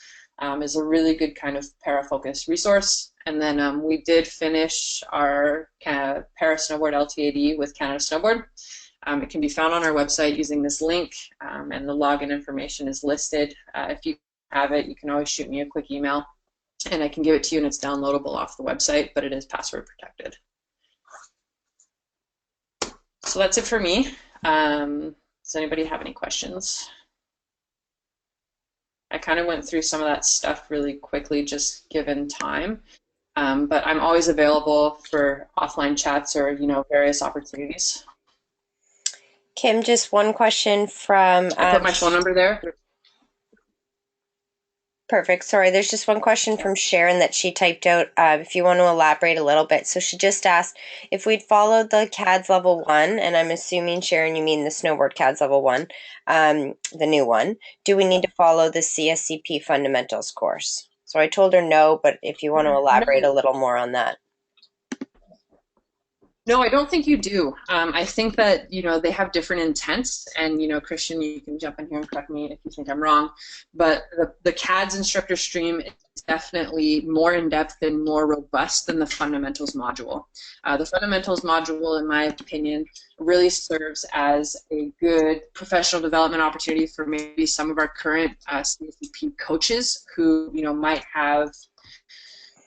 is a really good kind of para-focused resource. And then we did finish our para-snowboard LTAD with Canada Snowboard. It can be found on our website using this link, and the login information is listed. If you have it, you can always shoot me a quick email, and I can give it to you, and it's downloadable off the website, but it is password protected. So that's it for me. Does anybody have any questions? I kind of went through some of that stuff really quickly, just given time. But I'm always available for offline chats or various opportunities. Kim, just one question from... I put my phone number there. Perfect. Sorry, there's just one question from Sharon that she typed out, if you want to elaborate a little bit. So she just asked if we'd followed the CADS level 1, and I'm assuming, Sharon, you mean the snowboard CADS level 1, the new one. Do we need to follow the CSCP fundamentals course? So I told her no, but if you want to elaborate a little more on that. No, I don't think you do. I think that, they have different intents, and, Christian, you can jump in here and correct me if you think I'm wrong, but the CADS instructor stream is definitely more in-depth and more robust than the fundamentals module. The fundamentals module, in my opinion, really serves as a good professional development opportunity for maybe some of our current CSCP coaches who, might have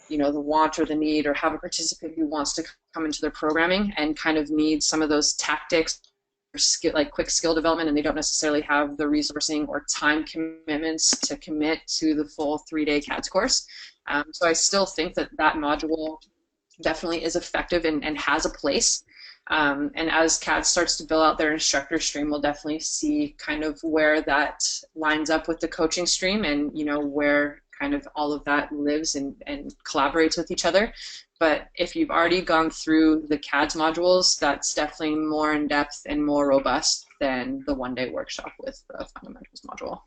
the want or the need, or have a participant who wants to come into their programming and kind of need some of those tactics or skill, like quick skill development, and they don't necessarily have the resourcing or time commitments to commit to the full 3-day CADS course. So I still think that module definitely is effective and has a place. And as CADS starts to build out their instructor stream, we'll definitely see kind of where that lines up with the coaching stream, and where kind of all of that lives and collaborates with each other. But if you've already gone through the CADS modules, that's definitely more in depth and more robust than the 1-day workshop with the fundamentals module.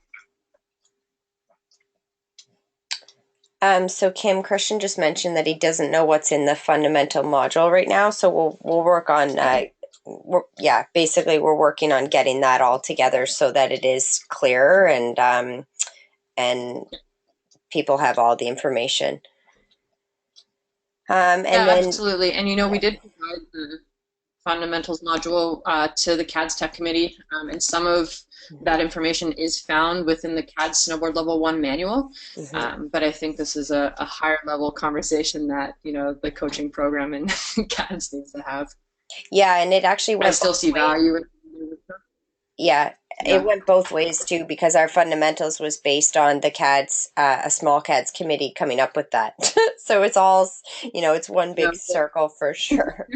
So Kim, Christian just mentioned that he doesn't know what's in the fundamental module right now, so we'll work on basically we're working on getting that all together so that it is clearer and people have all the information. And then, absolutely. And we did provide the fundamentals module to the CADS Tech Committee, and some of that information is found within the CADS Snowboard Level 1 manual. But I think this is a higher level conversation that the coaching program and CADS needs to have. Yeah, and it actually went I still see value in it. Yeah, it went both ways too, because our fundamentals was based on the CADS, a small CADS committee coming up with that. So it's all, it's one big circle for sure.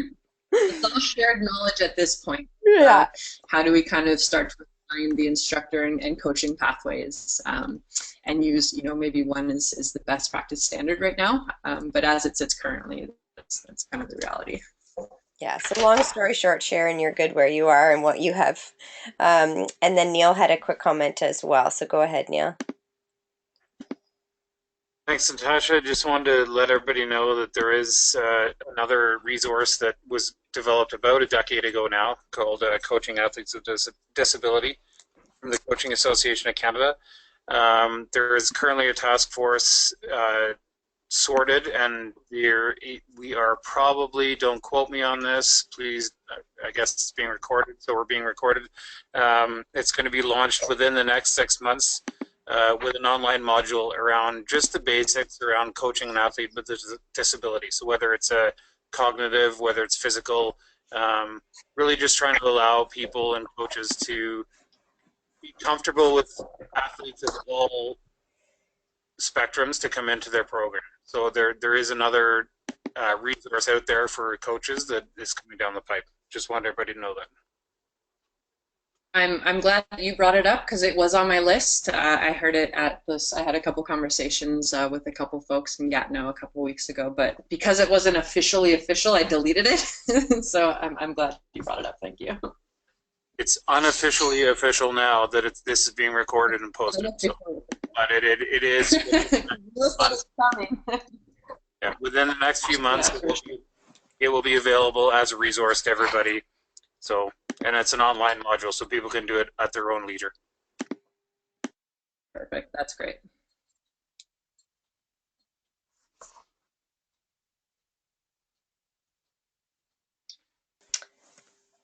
It's all shared knowledge at this point. Yeah. How do we kind of start to find the instructor and coaching pathways, and use, maybe one is the best practice standard right now, but as it sits currently, that's kind of the reality. Yeah, so long story short, Sharon, you're good where you are and what you have. And then Neil had a quick comment as well. So go ahead, Neil. Thanks, Natasha. Just wanted to let everybody know that there is another resource that was developed about a decade ago now called Coaching Athletes with Disability from the Coaching Association of Canada. There is currently a task force sorted, and we are probably, don't quote me on this, please, I guess it's being recorded, so we're being recorded. It's going to be launched within the next 6 months. With an online module around just the basics around coaching an athlete with a disability. So whether it's a cognitive, whether it's physical, really just trying to allow people and coaches to be comfortable with athletes of all spectrums to come into their program. So there is another resource out there for coaches that is coming down the pipe. Just want everybody to know that. I'm glad that you brought it up because it was on my list. I heard it at this. I had a couple conversations with a couple folks in Gatineau a couple weeks ago, but because it wasn't officially official, I deleted it. So I'm glad you brought it up. Thank you. It's unofficially official now that this is being recorded and posted. So, but it is. Yeah, within the next few months, it will be available as a resource to everybody. So, and it's an online module, so people can do it at their own leisure. Perfect. That's great.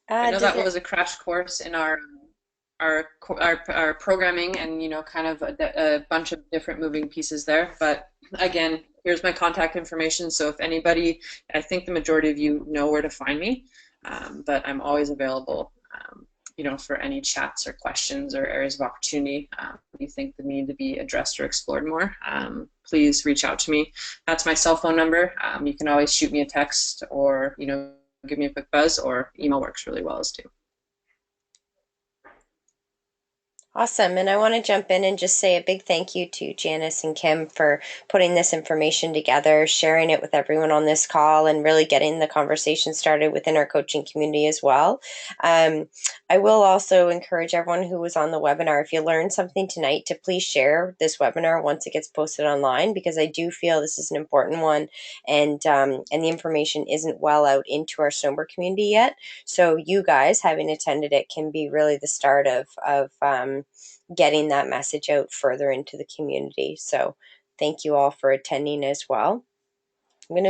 I know that was a crash course in our programming and, you know, kind of a bunch of different moving pieces there. But again, here's my contact information. So if anybody, I think the majority of you know where to find me, but I'm always available, you know, for any chats or questions or areas of opportunity you think that need to be addressed or explored more. Please reach out to me. That's my cell phone number. You can always shoot me a text or, you know, give me a quick buzz, or email works really well as too. Awesome. And I want to jump in and just say a big thank you to Janice and Kim for putting this information together, sharing it with everyone on this call, and really getting the conversation started within our coaching community as well. I will also encourage everyone who was on the webinar, if you learned something tonight, to please share this webinar once it gets posted online, because I do feel this is an important one, and the information isn't well out into our snowboard community yet. So you guys having attended it can be really the start of getting that message out further into the community. So thank you all for attending as well.